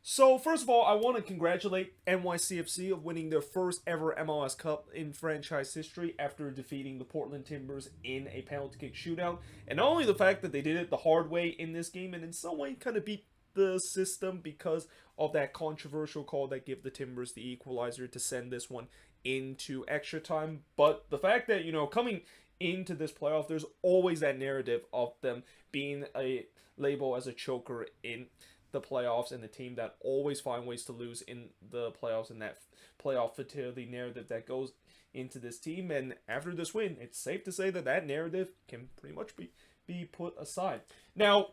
So first of all, I want to congratulate NYCFC of winning their first ever MLS Cup in franchise history after defeating the Portland Timbers in a penalty kick shootout. And not only the fact that they did it the hard way in this game, and in some way kind of beat the system because of that controversial call that gave the Timbers the equalizer to send this one into extra time, but the fact that coming into this playoff, there's always that narrative of them being a label as a choker in the playoffs and the team that always find ways to lose in the playoffs, and that playoff fatality narrative that goes into this team. And after this win, it's safe to say that that narrative can pretty much be put aside. Now,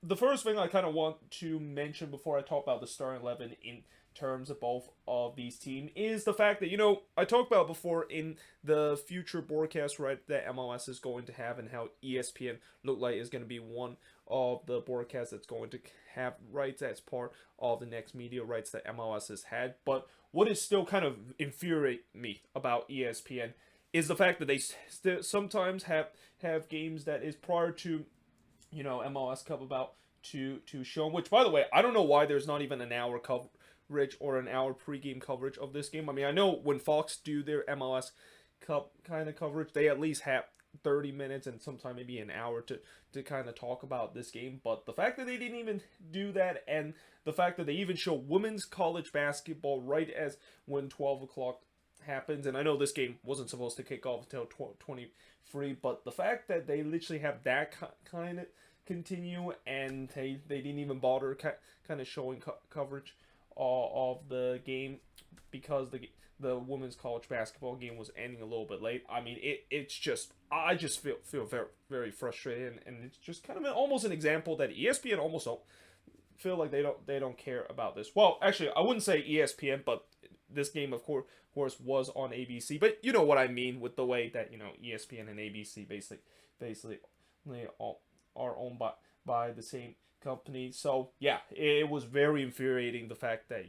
the first thing I kind of want to mention before I talk about the starting 11 in terms of both of these teams is the fact that, I talked about before in the future broadcast right that MLS is going to have, and how ESPN look like is going to be one of the broadcasts that's going to have rights as part of the next media rights that MLS has had. But what is still kind of infuriate me about ESPN is the fact that they sometimes have games that is prior to MLS Cup about to show. Which, by the way, I don't know why there's not even an hour coverage or an hour pregame coverage of this game. I mean, I know when Fox do their MLS Cup kind of coverage, they at least have 30 minutes and sometime maybe an hour to kind of talk about this game. But the fact that they didn't even do that, and the fact that they even show women's college basketball right as when 12 o'clock happens, and I know this game wasn't supposed to kick off until 23, but the fact that they literally have that kind of continue, and they didn't even bother kind of showing coverage of the game because the women's college basketball game was ending a little bit late. I mean, it's just, I just feel very, very frustrated, and it's just kind of almost an example that ESPN almost don't feel like they don't care about this. Well, actually, I wouldn't say ESPN, but this game, of course, was on ABC. But you know what I mean with the way that ESPN and ABC basically they all are owned by the same company. So yeah, it was very infuriating the fact that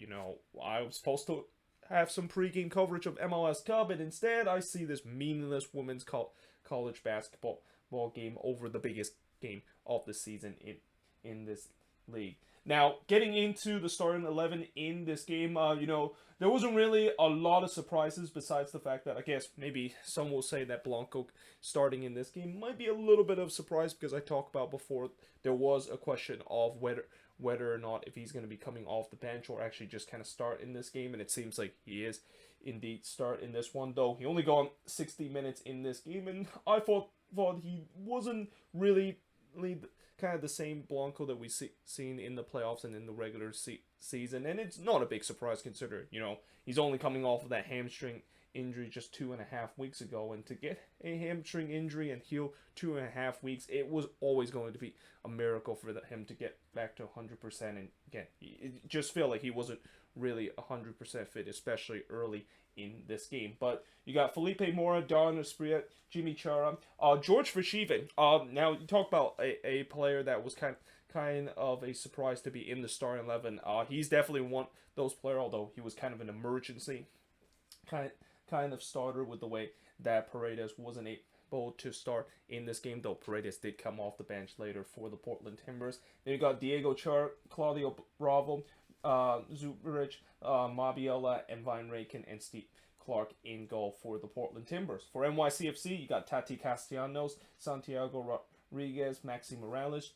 I was supposed to have some pregame coverage of MLS Cup, and instead I see this meaningless women's college basketball game over the biggest game of the season in this league. Now, getting into the starting 11 in this game, there wasn't really a lot of surprises besides the fact that I guess maybe some will say that Blanco starting in this game might be a little bit of a surprise, because I talked about before there was a question of whether or not if he's going to be coming off the bench or actually just kind of start in this game, and it seems like he is indeed start in this one, though he only gone 60 minutes in this game, and I thought he wasn't really kind of the same Blanco that we seen in the playoffs and in the regular season, and it's not a big surprise considering he's only coming off of that hamstring injury just 2.5 weeks ago, and to get a hamstring injury and heal 2.5 weeks, it was always going to be a miracle for him to get back to 100%. And again, it just feel like he wasn't really 100% fit, especially early in this game. But you got Felipe Mora, Don Esprit, Jimmy Chara, George Verschiven. Now you talk about a player that was kind of a surprise to be in the starting 11. He's definitely one those players, although he was kind of an emergency kind of starter with the way that Paredes wasn't able to start in this game, though Paredes did come off the bench later for the Portland Timbers. Then you got Diego Char, Claudio Bravo, Zubrich, Mabiela, and Vine Rakin, and Steve Clark in goal for the Portland Timbers. For NYCFC, you got Tati Castellanos, Santiago Rodriguez, Maxi Morales,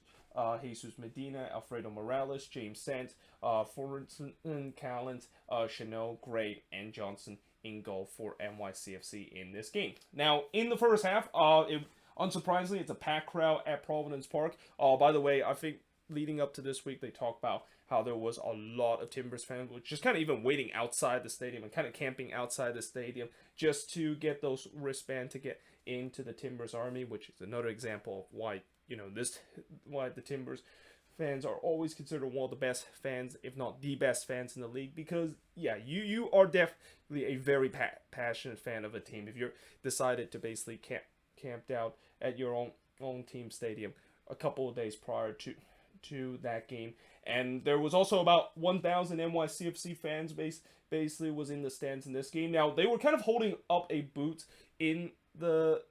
Jesus Medina, Alfredo Morales, James Sant, Forreston Callens, Chanel, Gray, and Johnson in goal for NYCFC in this game. Now, in the first half, unsurprisingly, it's a packed crowd at Providence Park. By the way, I think leading up to this week, they talked about how there was a lot of Timbers fans, which just kind of even waiting outside the stadium and kind of camping outside the stadium just to get those wristbands to get into the Timbers army, which is another example of why why the Timbers fans are always considered one of the best fans, if not the best fans in the league, because yeah, you are definitely a very passionate fan of a team if you're decided to basically camped out at your own team stadium a couple of days prior to that game. And there was also about 1,000 NYCFC fans basically was in the stands in this game. Now, they were kind of holding up a boot in the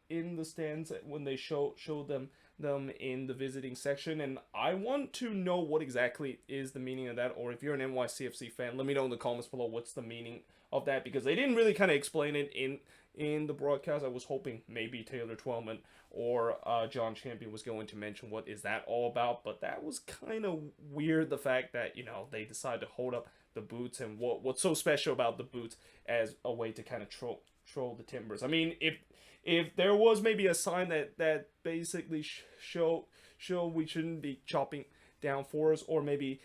stands when they showed them them in the visiting section, and I want to know what exactly is the meaning of that, or if you're an NYCFC fan, let me know in the comments below what's the meaning of that, because they didn't really kind of explain it in the broadcast. I was hoping maybe Taylor Twellman or John Champion was going to mention what is that all about, but that was kind of weird, the fact that, you know, they decided to hold up the boots, and what's so special about the boots as a way to kind of troll the Timbers. I mean, if there was maybe a sign that basically show we shouldn't be chopping down fours, or maybe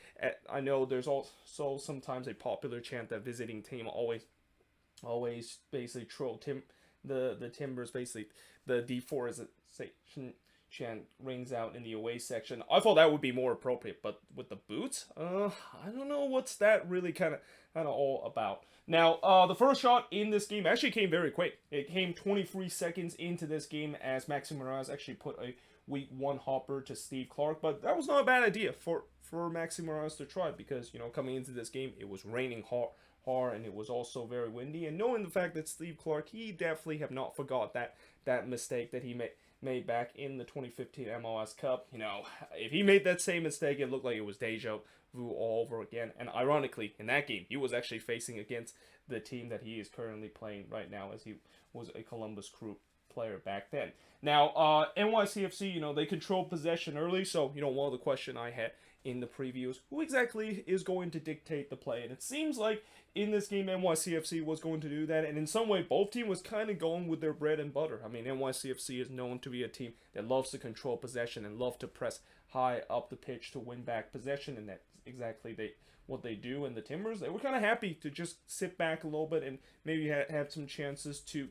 I know there's also sometimes a popular chant that visiting team always basically troll the Timbers, basically the deforestation chant rings out in the away section. I thought that would be more appropriate, but with the boots, I don't know what's that really kind of all about. Now, the first shot in this game actually came very quick. It came 23 seconds into this game as Maxi Morales actually put a week one hopper to Steve Clark, but that was not a bad idea for Maxi Morales to try, because, you know, coming into this game, it was raining hard, and it was also very windy, and knowing the fact that Steve Clark, he definitely have not forgot that mistake that he made back in the 2015 MLS Cup. You know, if he made that same mistake, it looked like it was deja vu all over again. And ironically, in that game, he was actually facing against the team that he is currently playing right now, as he was a Columbus Crew player back then. Now, NYCFC, you know, they control possession early, so, you know, one of the questions I had in the previews, who exactly is going to dictate the play? And it seems like in this game, NYCFC was going to do that, and in some way, both teams was kind of going with their bread and butter. I mean, NYCFC is known to be a team that loves to control possession and love to press high up the pitch to win back possession, and that's exactly what they do. And the Timbers, they were kind of happy to just sit back a little bit and maybe have some chances to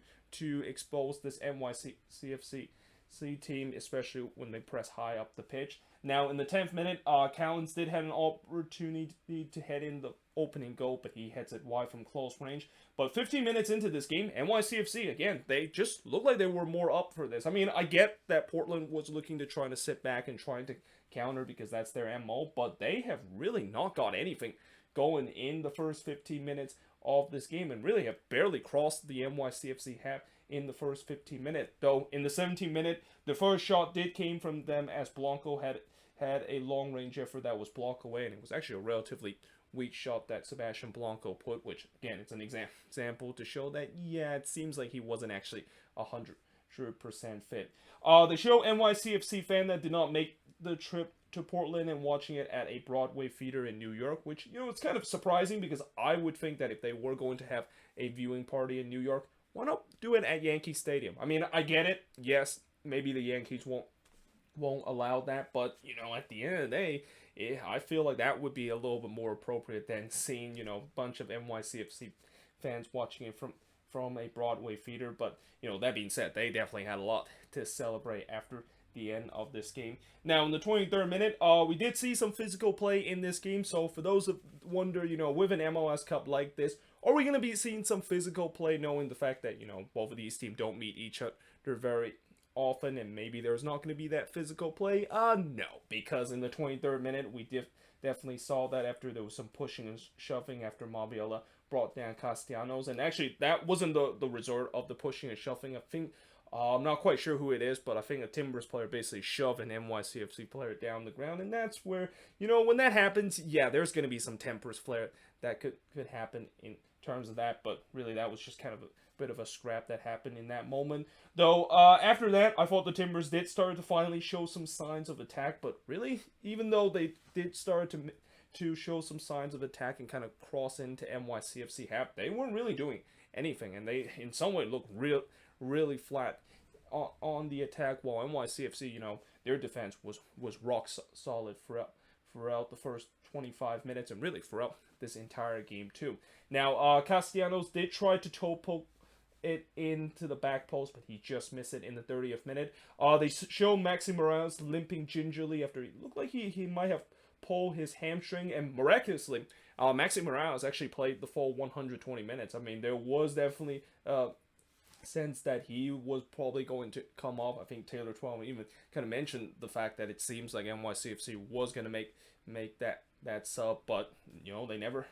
expose this NYCFC team, especially when they press high up the pitch. Now, in the 10th minute, Cowens did have an opportunity to head in the opening goal, but he heads it wide from close range. But 15 minutes into this game, NYCFC, again, they just looked like they were more up for this. I mean, I get that Portland was looking to try to sit back and trying to counter because that's their MO, but they have really not got anything going in the first 15 minutes of this game, and really have barely crossed the NYCFC half in the first 15 minutes. Though in the 17th minute, the first shot did came from them, as Blanco had a long range effort that was blocked away, and it was actually a relatively weak shot that Sebastian Blanco put, which again, it's an example to show that, yeah, it seems like he wasn't actually 100% fit. They show NYCFC fan that did not make the trip to Portland and watching it at a Broadway theater in New York, which, you know, it's kind of surprising, because I would think that if they were going to have a viewing party in New York, why not do it at Yankee Stadium? I mean, I get it. Yes, maybe the Yankees won't allow that, but, you know, at the end of the day, I feel like that would be a little bit more appropriate than seeing, you know, a bunch of NYCFC fans watching it from a Broadway theater. But, you know, that being said, they definitely had a lot to celebrate after the end of this game. Now, in the 23rd minute, we did see some physical play in this game. So for those that wonder, you know, with an MLS Cup like this, are we going to be seeing some physical play, knowing the fact that, you know, both of these teams don't meet each other very often, and maybe there's not going to be that physical play? No, because in the 23rd minute, we definitely saw that after there was some pushing and shoving after Mabiala brought down Castellanos. And actually, that wasn't the result of the pushing and shoving. I think, I'm not quite sure who it is, but I think a Timbers player basically shoved an NYCFC player down the ground, and that's where, you know, when that happens, yeah, there's going to be some tempers flare that could happen in terms of that, but really that was just kind of a bit of a scrap that happened in that moment. Though, after that, I thought the Timbers did start to finally show some signs of attack, but really, even though they did start to show some signs of attack and kind of cross into NYCFC half, they weren't really doing anything, and they, in some way, looked really flat on the attack, while NYCFC, you know, their defense was rock solid throughout the first 25 minutes, and really throughout this entire game too. Now, Castellanos did try to toe poke it into the back post, but he just missed it in the 30th minute. They show Maxi Morales limping gingerly after he looked like he might have pulled his hamstring, and miraculously, Maxi Morales actually played the full 120 minutes. I mean, there was definitely sense that he was probably going to come off. I think Taylor Twellman even kind of mentioned the fact that it seems like NYCFC was going to make that sub, but, you know, they never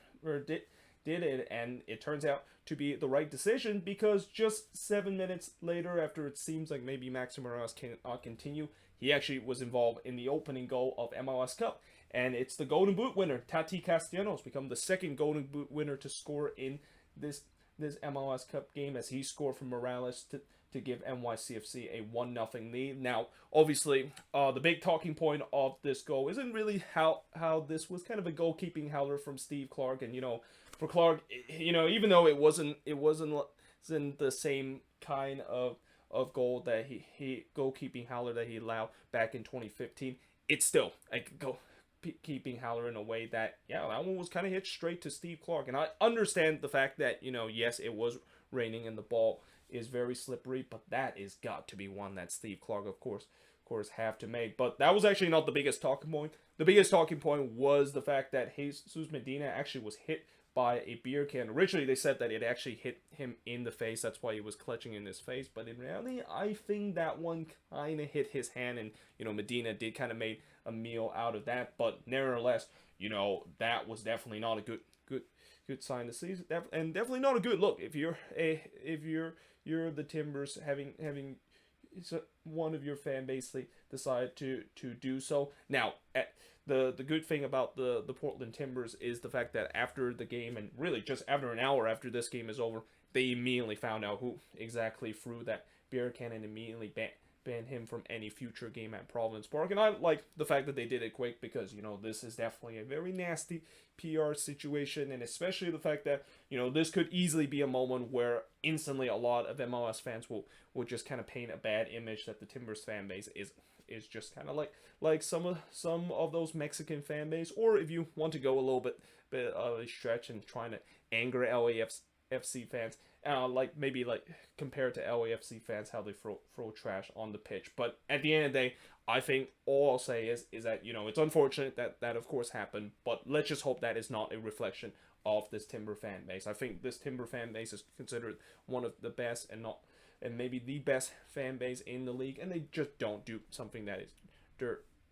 did it, and it turns out to be the right decision, because just 7 minutes later, after it seems like maybe Maxi Morales can continue he actually was involved in the opening goal of MLS Cup. And it's the Golden Boot winner, Tati Castellanos, become the second Golden Boot winner to score in this MLS Cup game, as he scored from Morales to give NYCFC a 1-0 lead. Now, obviously, the big talking point of this goal isn't really how this was kind of a goalkeeping howler from Steve Clark. And, for Clark, even though it wasn't the same kind of goal that he goalkeeping howler that he allowed back in 2015, it's still a keeping howler in a way that, that one was kind of hit straight to Steve Clark. And I understand the fact that, yes, it was raining and the ball is very slippery, but that is got to be one that Steve Clark, of course, have to make. But that was actually not the biggest talking point. The biggest talking point was the fact that Jesus Medina actually was hit by a beer can. Originally, they said that it actually hit him in the face. That's why he was clutching in his face. But in reality, I think that one kind of hit his hand, and Medina did kind of made a meal out of that. But nevertheless, that was definitely not a good sign to see, and definitely not a good look if you're the Timbers having one of your fan base decide to do so. Now, the good thing about the Portland Timbers is the fact that after the game, and really just after an hour after this game is over, they immediately found out who exactly threw that beer can and immediately banned him from any future game at Providence Park. And I like the fact that they did it quick, because this is definitely a very nasty PR situation, and especially the fact that this could easily be a moment where instantly a lot of MLS fans will just kind of paint a bad image that the Timbers fan base is just kind of like some of those Mexican fan base, or if you want to go a little bit of a stretch and trying to anger LAFC fans, maybe compared to LAFC fans, how they throw trash on the pitch. But at the end of the day, I think all I'll say is that it's unfortunate that of course happened, but let's just hope that is not a reflection of this Timber fan base. I think this Timber fan base is considered one of the best, and maybe the best fan base in the league, and they just don't do something that is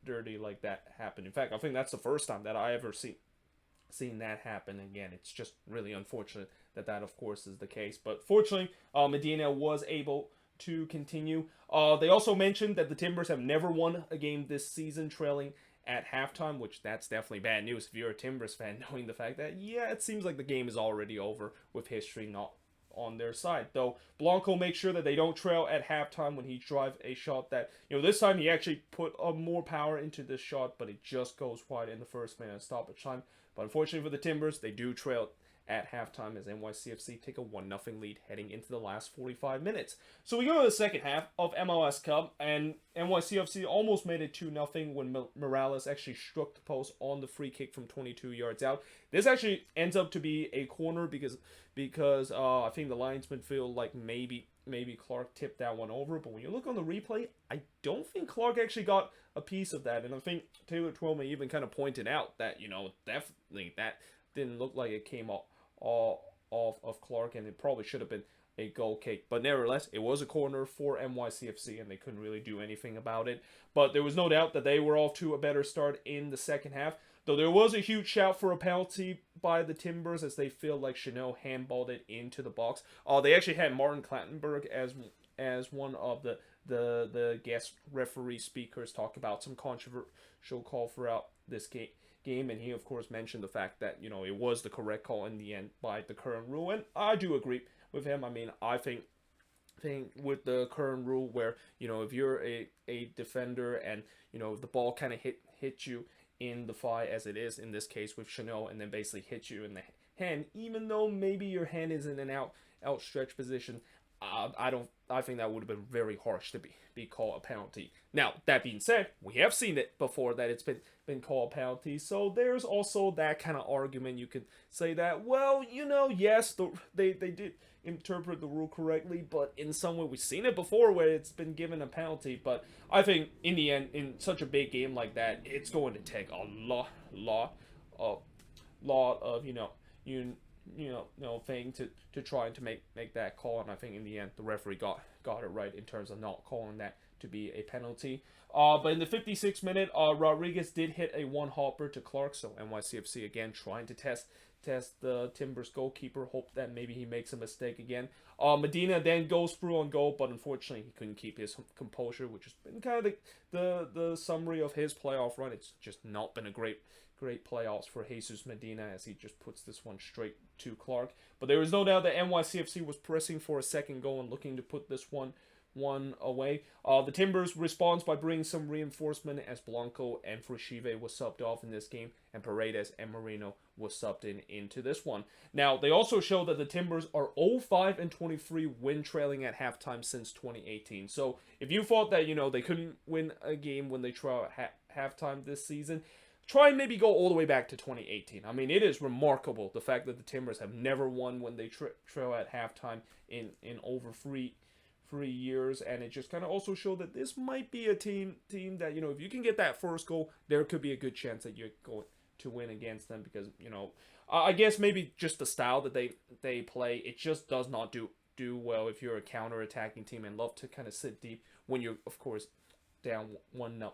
dirty like that happen. In fact, I think that's the first time that I ever seen that happen. Again, it's just really unfortunate that of course is the case. But fortunately, Medina was able to continue. They also mentioned that the Timbers have never won a game this season trailing at halftime, which that's definitely bad news if you're a Timbers fan, knowing the fact that it seems like the game is already over with history not on their side. Though Blanco makes sure that they don't trail at halftime when he drives a shot that, this time he actually put more power into this shot, but it just goes wide in the first minute of stoppage time. But unfortunately for the Timbers, they do trail at halftime as NYCFC take a 1-0 lead heading into the last 45 minutes. So we go to the second half of MLS Cup, and NYCFC almost made it 2-0 when Morales actually struck the post on the free kick from 22 yards out. This actually ends up to be a corner because I think the linesman feel like maybe Clark tipped that one over, but when you look on the replay, I don't think Clark actually got a piece of that, and I think Taylor Twellman even kind of pointed out that, definitely that didn't look like it came off of Clark, and it probably should have been a goal kick. But nevertheless, it was a corner for NYCFC, and they couldn't really do anything about it. But there was no doubt that they were off to a better start in the second half, though there was a huge shout for a penalty by the Timbers as they feel like Chanel handballed it into the box. They actually had Martin Clattenburg as one of the guest referee speakers talk about some controversial call throughout this game, and he of course mentioned the fact that it was the correct call in the end by the current rule, and I do agree with him. I mean, I think with the current rule where if you're a defender and the ball kind of hit you in the thigh, as it is in this case with Chanel, and then basically hit you in the hand, even though maybe your hand is in an outstretched position, I think that would have been very harsh to be called a penalty. Now, that being said, we have seen it before that it's been called a penalty, so there's also that kind of argument. You could say that, well, yes, they did interpret the rule correctly, but in some way we've seen it before where it's been given a penalty. But I think in the end, in such a big game like that, it's going to take a lot of thing to try to make that call, and I think in the end the referee got it right in terms of not calling that to be a penalty. But in the 56th minute, Rodriguez did hit a one-hopper to Clark, so NYCFC again trying to test the Timbers goalkeeper, hope that maybe he makes a mistake again. Medina then goes through on goal, but unfortunately he couldn't keep his composure, which has been kind of the summary of his playoff run. It's just not been a great playoffs for Jesus Medina as he just puts this one straight to Clark. But there was no doubt that NYCFC was pressing for a second goal and looking to put this one away. The Timbers responds by bringing some reinforcement as Blanco and Frischive was subbed off in this game, and Paredes and Marino was subbed into this one. Now, they also show that the Timbers are 0-5-23 win trailing at halftime since 2018. So, if you thought that, they couldn't win a game when they trail at halftime this season, try and maybe go all the way back to 2018. I mean, it is remarkable the fact that the Timbers have never won when they trail at halftime in over 3 years, and it just kind of also showed that this might be a team that, if you can get that first goal, there could be a good chance that you're going to win against them, because, I guess maybe just the style that they play, it just does not do well if you're a counter-attacking team and love to kind of sit deep when you're, of course, down 1-0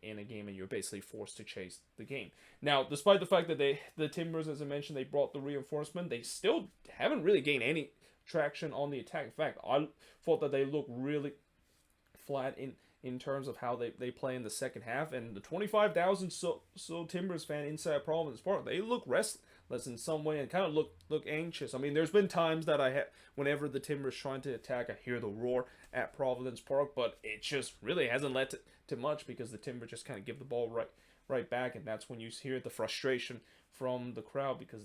in a game and you're basically forced to chase the game. Now, despite the fact that the Timbers, as I mentioned, they brought the reinforcement, they still haven't really gained any traction on the attack. In fact, I thought that they looked really flat in terms of how they play in the second half, and the 25,000 so Timbers fan inside Providence Park, they look restless in some way and kind of look anxious. I mean, there's been times that whenever the Timbers trying to attack, I hear the roar at Providence Park, but it just really hasn't led to much, because the Timbers just kind of give the ball right back, and that's when you hear the frustration from the crowd, because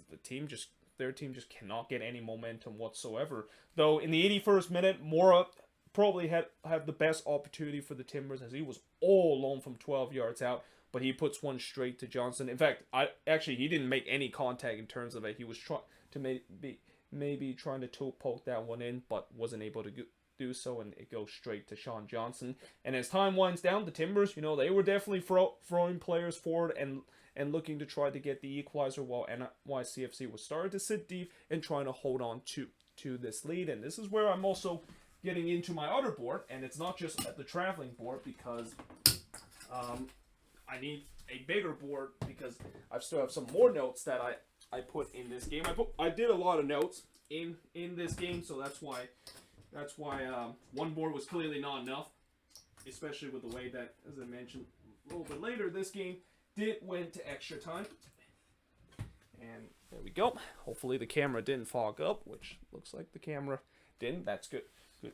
their team just cannot get any momentum whatsoever. Though in the 81st minute, Mora probably had the best opportunity for the Timbers, as he was all alone from 12 yards out, but he puts one straight to Johnson. In fact, he didn't make any contact in terms of it. He was trying to maybe trying to poke that one in, but wasn't able to do so, and it goes straight to Sean Johnson. And as time winds down, the Timbers, they were definitely throwing players forward and looking to try to get the equalizer, while NYCFC was starting to sit deep and trying to hold on to this lead. And this is where I'm also getting into my other board, and it's not just the traveling board, because I need a bigger board, because I still have some more notes that I put in this game. I did a lot of notes in this game, so that's why one board was clearly not enough, especially with the way that, as I mentioned a little bit later, this game went to extra time. And there we go. Hopefully the camera didn't fog up, which looks like the camera didn't. That's good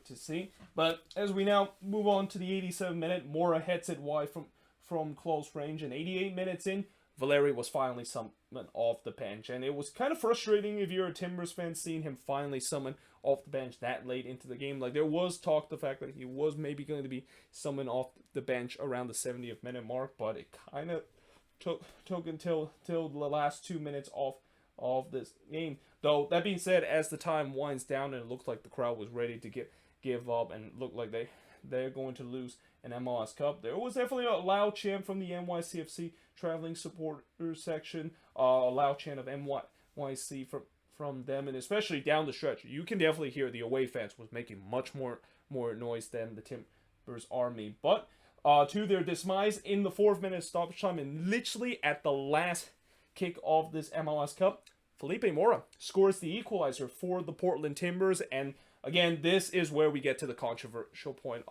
to see. But as we now move on to the 87th minute, Mora heads it wide from close range, and 88 minutes in, Valeri was finally summoned off the bench. And it was kind of frustrating if you're a Timbers fan seeing him finally summoned off the bench that late into the game. Like, there was talk the fact that he was maybe going to be summoned off the bench around the 70th minute mark, but it kind of took until the last 2 minutes of this game. Though, that being said, as the time winds down and it looked like the crowd was ready to give up and looked like they're going to lose an MLS Cup, there was definitely a loud chant from the NYCFC traveling supporters section, a loud chant of NYC from them, and especially down the stretch, you can definitely hear the away fans was making much more noise than the Timbers Army. But to their demise, in the 4th minute stoppage time, and literally at the last kick of this MLS Cup, Felipe Mora scores the equalizer for the Portland Timbers. And again, this is where we get to the controversial point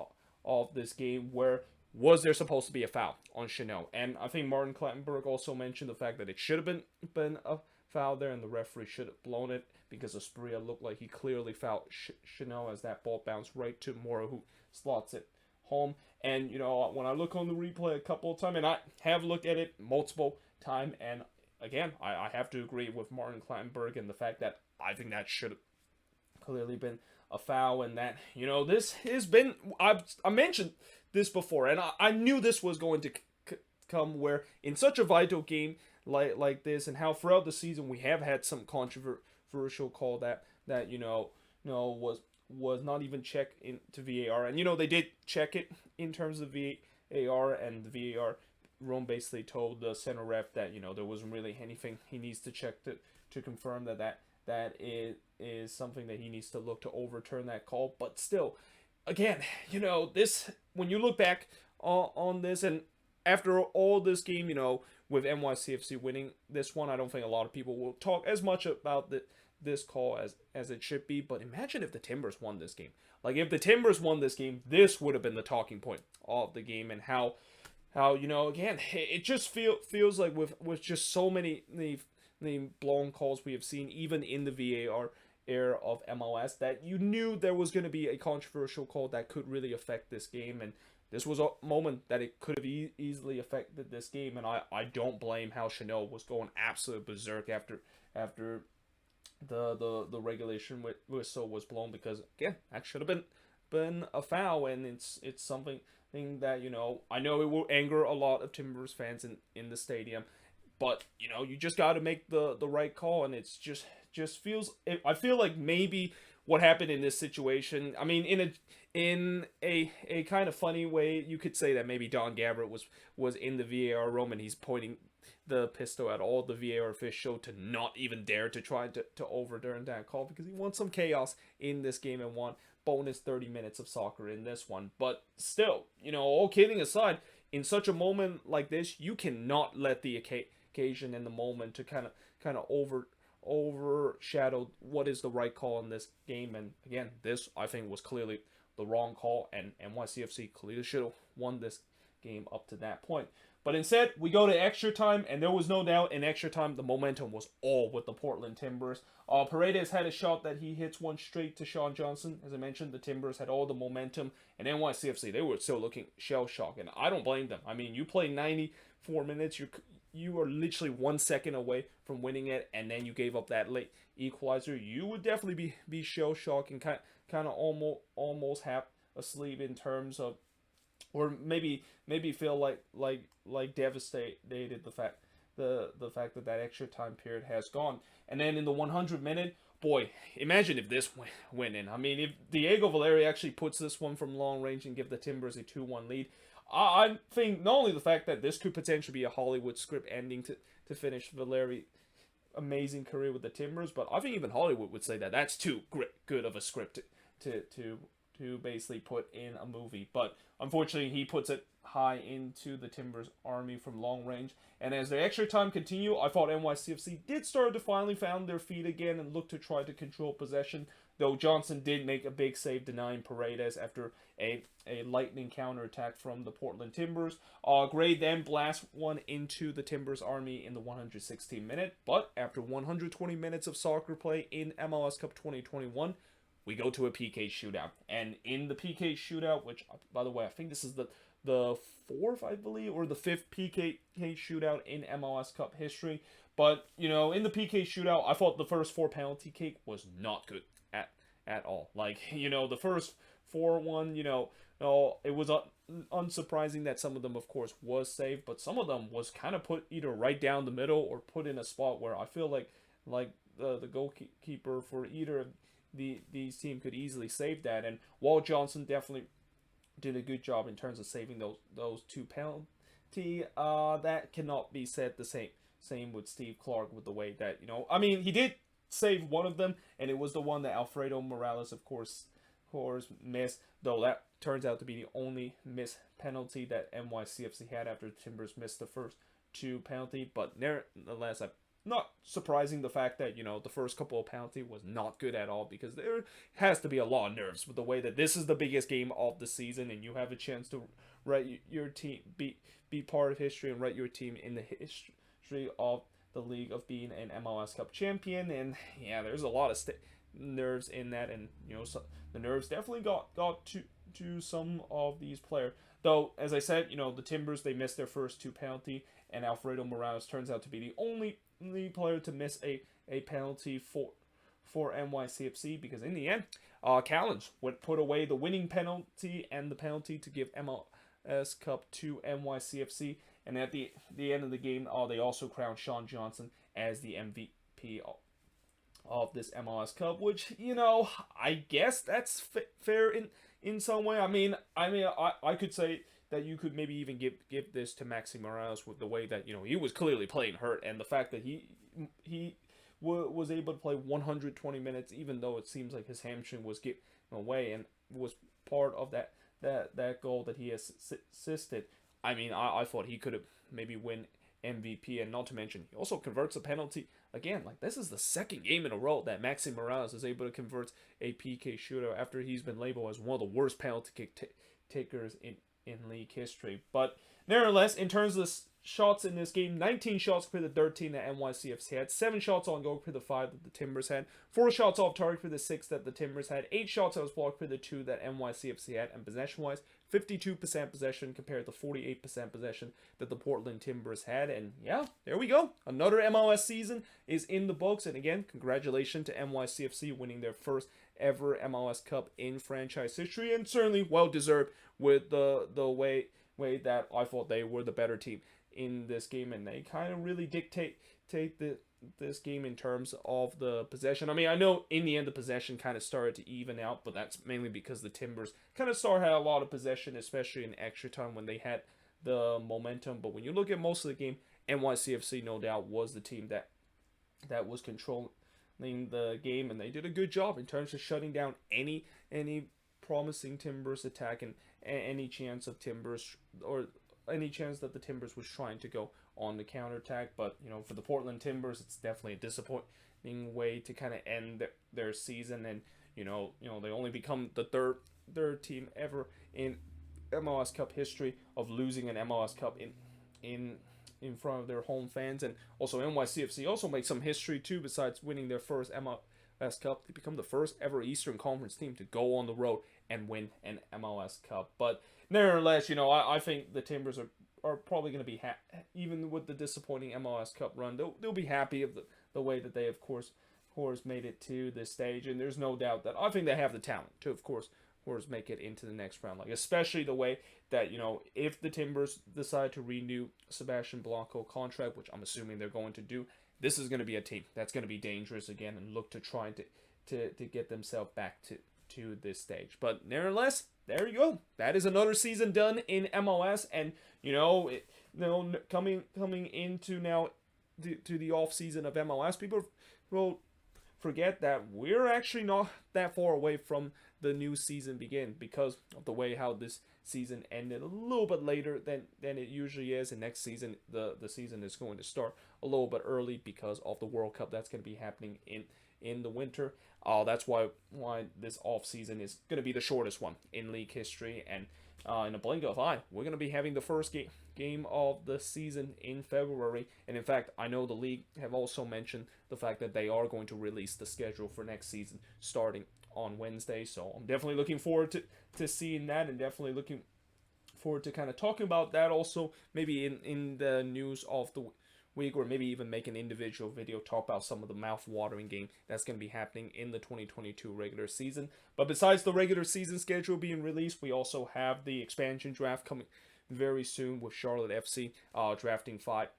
of this game, where was there supposed to be a foul on Chanel? And I think Martin Clattenburg also mentioned the fact that it should have been a foul there, and the referee should have blown it, because Asprilla looked like he clearly fouled Chanel as that ball bounced right to Mora, who slots it home. And, when I look on the replay a couple of times, and I have looked at it multiple times, and again, I have to agree with Martin Clattenburg and the fact that I think that should have clearly been a foul, and that, this has been, I mentioned this before, and I knew this was going to come, where in such a vital game like this, and how throughout the season we have had some controversial call that was not even checked into VAR, and they did check it in terms of VAR, and the VAR room basically told the center ref that there wasn't really anything he needs to check to confirm that is something that he needs to look to overturn that call. But still, again, this, when you look back on this, and after all this game, with NYCFC winning this one, I don't think a lot of people will talk as much about this call as it should be. But imagine if the Timbers won this game. Like, if the Timbers won this game, this would have been the talking point of the game, and how again, it just feels like with just so many the blown calls we have seen, even in the VAR era of MLS, that you knew there was going to be a controversial call that could really affect this game. And this was a moment that it could have easily affected this game. And I don't blame how Chanel was going absolute berserk after the regulation whistle was blown, because again, that should have been a foul. And it's something that, I know it will anger a lot of Timbers fans in the stadium, but you just got to make the right call. And it's just feels, I feel like maybe what happened in this situation, I mean, in a kind of funny way, you could say that maybe Don Gabbert was in the VAR room, and he's pointing the pistol at all the VAR official to not even dare to try to overturn that call, because he wants some chaos in this game and want bonus 30 minutes of soccer in this one. But still, all kidding aside, in such a moment like this, you cannot let the occasion and the moment to kind of overshadow what is the right call in this game. And again, this, I think, was clearly the wrong call, and NYCFC clearly should have won this game up to that point. But instead, we go to extra time, and there was no doubt in extra time the momentum was all with the Portland Timbers. Paredes had a shot that he hits one straight to Sean Johnson. As I mentioned, the Timbers had all the momentum, and NYCFC, they were still looking shell-shocked, and I don't blame them. I mean, you play 94 minutes, you are literally 1 second away from winning it, and then you gave up that late equalizer. You would definitely be shell-shocked and kind of almost half asleep in terms of, or maybe feel like devastated the fact that extra time period has gone. And then in the 100-minute, boy, imagine if this went in. I mean, if Diego Valeri actually puts this one from long range and give the Timbers a 2-1 lead, I think not only the fact that this could potentially be a Hollywood script ending to finish Valeri's amazing career with the Timbers, but I think even Hollywood would say that that's too good of a script to basically put in a movie. But unfortunately, he puts it high into the Timbers army from long range. And as the extra time continued, I thought NYCFC did start to finally found their feet again and look to try to control possession, though Johnson did make a big save denying Paredes after a lightning counterattack from the Portland Timbers. Gray then blasts one into the Timbers army in the 116th minute, but after 120 minutes of soccer play in MLS Cup 2021, we go to a PK shootout. And in the PK shootout, which, by the way, I think this is the fourth, I believe, or the fifth PK shootout in MLS Cup history. But, in the PK shootout, I thought the first 4 penalty kick was not good at all. Like, the first 4-1, it was unsurprising that some of them, of course, was saved, but some of them was kind of put either right down the middle or put in a spot where I feel like the goalkeeper for either of these team could easily save that. And Walt Johnson definitely did a good job in terms of saving those 2 penalty. That cannot be said the same with Steve Clark, with the way that, I mean, he did save one of them, and it was the one that Alfredo Morales, of course missed, though that turns out to be the only missed penalty that NYCFC had after the Timbers missed the first 2 penalty. But nevertheless, not surprising the fact that, the first couple of penalty was not good at all, because there has to be a lot of nerves with the way that this is the biggest game of the season, and you have a chance to write your team, be part of history and write your team in the history of the league of being an MLS Cup champion. And yeah, there's a lot of nerves in that, and so the nerves definitely got to some of these players. Though, as I said, the Timbers, they missed their first 2 penalty, and Alfredo Morales turns out to be the only player to miss a penalty for NYCFC, because in the end, Callens would put away the winning penalty and the penalty to give MLS Cup to NYCFC. And at the end of the game, they also crowned Sean Johnson as the MVP of this MLS Cup, which, I guess that's fair in some way. I mean, I could say that you could maybe even give this to Maxi Morales, with the way that, he was clearly playing hurt, and the fact that he was able to play 120 minutes, even though it seems like his hamstring was getting away, and was part of that goal that he assisted. I mean, I thought he could have maybe win MVP, and not to mention he also converts a penalty again. Like, this is the second game in a row that Maxi Morales is able to convert a PK shootout after he's been labeled as one of the worst penalty kick takers in league history. But nevertheless, in terms of shots in this game, 19 shots compared to 13 that NYCFC had, 7 shots on goal compared to 5 that the Timbers had, 4 shots off target for the 6 that the Timbers had, 8 shots that was blocked for the 2 that NYCFC had, and possession-wise, 52% possession compared to 48% possession that the Portland Timbers had. And yeah, there we go. Another MLS season is in the books. And again, congratulations to NYCFC winning their first ever MLS Cup in franchise history, and certainly well deserved with the way that I thought they were the better team in this game, and they kind of really dictate this game in terms of the possession. I mean, I know in the end the possession kind of started to even out, but that's mainly because the Timbers kind of had a lot of possession, especially in extra time when they had the momentum. But when you look at most of the game, NYCFC no doubt was the team that was controlling the game, and they did a good job in terms of shutting down any promising Timbers attack and any chance of Timbers, or any chance that the Timbers was trying to go on the counterattack. But for the Portland Timbers, it's definitely a disappointing way to kind of end their season, and they only become the third team ever in MLS Cup history of losing an MLS Cup in front of their home fans. And also NYCFC also makes some history too. Besides winning their first MLS Cup, they become the first ever Eastern Conference team to go on the road and win an MLS Cup. But nevertheless, I think the Timbers are probably going to be even with the disappointing MLS Cup run, they'll be happy of the way that they of course made it to this stage. And there's no doubt that I think they have the talent to of course make it into the next round. Like, especially the way that if the Timbers decide to renew Sebastian Blanco contract, which I'm assuming they're going to do, this is going to be a team that's going to be dangerous again and look to try to get themselves back to this stage. But nevertheless, there you go. That is another season done in MLS, and coming into now to the off season of MLS, people will forget that we're actually not that far away from the new season begin, because of the way how this season ended a little bit later than it usually is. And next season, the season is going to start a little bit early because of the World Cup that's going to be happening in the winter. That's why this off season is going to be the shortest one in league history. And in a blink of an eye, we're going to be having the first game of the season in February. And in fact, I know the league have also mentioned the fact that they are going to release the schedule for next season starting on Wednesday. So I'm definitely looking forward to seeing that, and definitely looking forward to kind of talking about that also, maybe in the news of the week, or maybe even make an individual video talk about some of the mouth-watering game that's going to be happening in the 2022 regular season. But besides the regular season schedule being released, we also have the expansion draft coming very soon, with Charlotte FC drafting five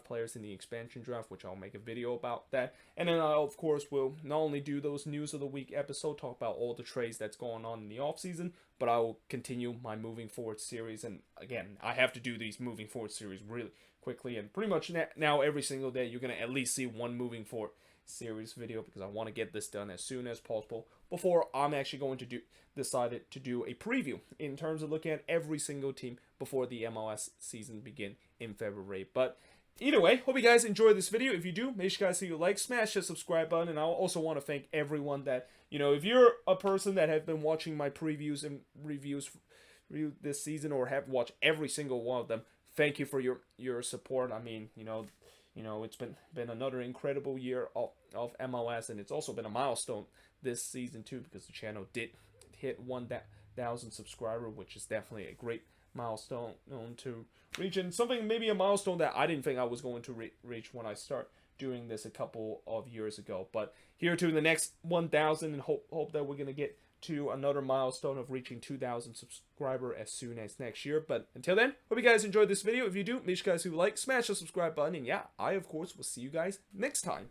players in the expansion draft, which I'll make a video about that. And then I, of course, will not only do those news of the week episode, talk about all the trades that's going on in the off season, but I will continue my moving forward series. And again, I have to do these moving forward series really quickly, and pretty much now every single day you're going to at least see one moving forward series video, because I want to get this done as soon as possible before I'm actually going to decided to do a preview in terms of looking at every single team before the MLS season begin in February. But either way, hope you guys enjoyed this video. If you do, make sure you guys hit like, smash the subscribe button, and I also want to thank everyone that, if you're a person that have been watching my previews and reviews this season, or have watched every single one of them, thank you for your support. I mean, it's been another incredible year of MLS, and it's also been a milestone this season too, because the channel did hit 1,000 subscribers, which is definitely a great milestone to reach, and something, maybe a milestone that I didn't think I was going to reach when I start doing this a couple of years ago. But here to the next 1,000, and hope that we're going to get to another milestone of reaching 2,000 subscribers as soon as next year. But until then, hope you guys enjoyed this video. If you do, make sure you guys like, smash the subscribe button, and yeah, I of course will see you guys next time.